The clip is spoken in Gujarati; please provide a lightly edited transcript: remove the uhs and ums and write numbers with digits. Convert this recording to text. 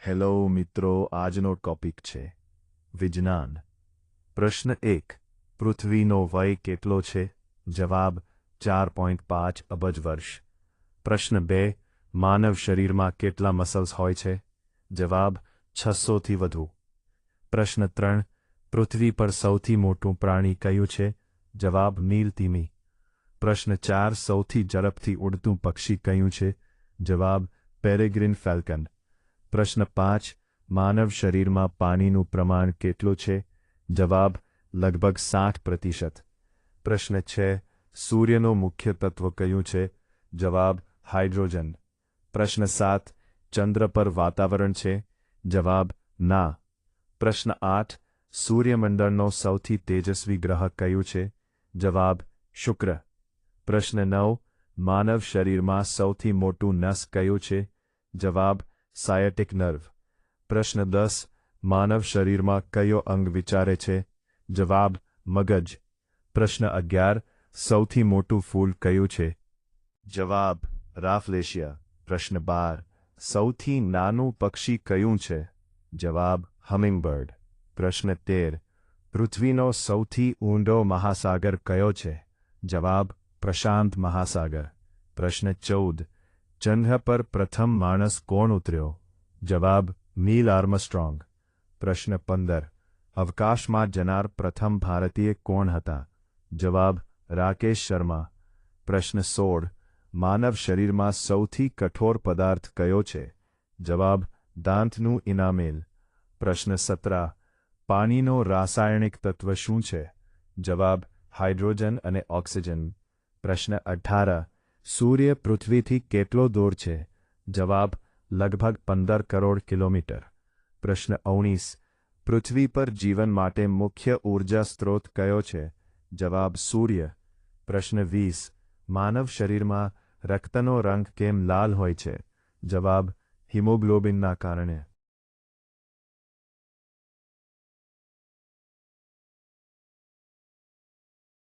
હેલો મિત્રો, આજનો ટોપિક છે વિજ્ઞાન. પ્રશ્ન 1. પૃથ્વીનો વય કેટલો છે? જવાબ 4.5 અબજ વર્ષ. પ્રશ્ન 2. માનવ શરીરમાં કેટલા મસલ્સ હોય છે? જવાબ 600 થી વધુ. પ્રશ્ન 3. પૃથ્વી પર સૌથી મોટું પ્રાણી કયું છે? જવાબ નીલતિમી. પ્રશ્ન 4. સૌથી ઝડપથી ઉડતું પક્ષી કયું છે? જવાબ પેરેગ્રીન ફેલ્કન. પ્રશ્ન 5. માનવ શરીરમાં પાણીનું પ્રમાણ કેટલું છે? જવાબ લગભગ 60%. પ્રશ્ન 6. સૂર્યનું મુખ્ય તત્વ કયું છે? જવાબ હાઇડ્રોજન. પ્રશ્ન 7. ચંદ્ર પર વાતાવરણ છે? જવાબ ના. પ્રશ્ન 8. સૂર્યમંડળનો સૌથી તેજસ્વી ગ્રહ કયું છે? જવાબ શુક્ર. પ્રશ્ન 9. માનવ શરીરમાં સૌથી મોટું નસ કયું છે? જવાબ સાયટિક નર્વ. પ્રશ્ન 10. માનવ શરીરમાં કયો અંગ વિચારે છે? જવાબ મગજ. પ્રશ્ન 11. સૌથી મોટું ફૂલ કયું છે? જવાબ રાફલેશિયા. પ્રશ્ન 12. સૌથી નાનું પક્ષી કયું છે? જવાબ હમિંગબર્ડ. પ્રશ્ન 13. પૃથ્વીનો સૌથી ઊંડો મહાસાગર કયો છે? જવાબ પ્રશાંત મહાસાગર. પ્રશ્ન 14. ચંદ્ર પર પ્રથમ માણસ કોણ ઉતર્યો? જવાબ નીલ આર્મસ્ટ્રોંગ. પ્રશ્ન 15. અવકાશમાં જનાર પ્રથમ ભારતીય કોણ હતા? જવાબ રાકેશ શર્મા. પ્રશ્ન 16. માનવ શરીરમાં સૌથી કઠોર પદાર્થ કયો છે? જવાબ દાંતનું ઇનામેલ. પ્રશ્ન 17. પાણીનો રાસાયણિક તત્વ શું છે? જવાબ હાઇડ્રોજન અને ઓક્સિજન. પ્રશ્ન 18. સૂર્ય પૃથ્વીથી કેટલો દૂર છે? જવાબ લગભગ 15 કરોડ કિલોમીટર. પ્રશ્ન 19. પૃથ્વી પર જીવન માટે મુખ્ય ઊર્જા સ્ત્રોત કયો છે? જવાબ સૂર્ય. પ્રશ્ન 20. માનવ શરીરમાં રક્તનો રંગ કેમ લાલ હોય છે? જવાબ હિમોગ્લોબિનના કારણે.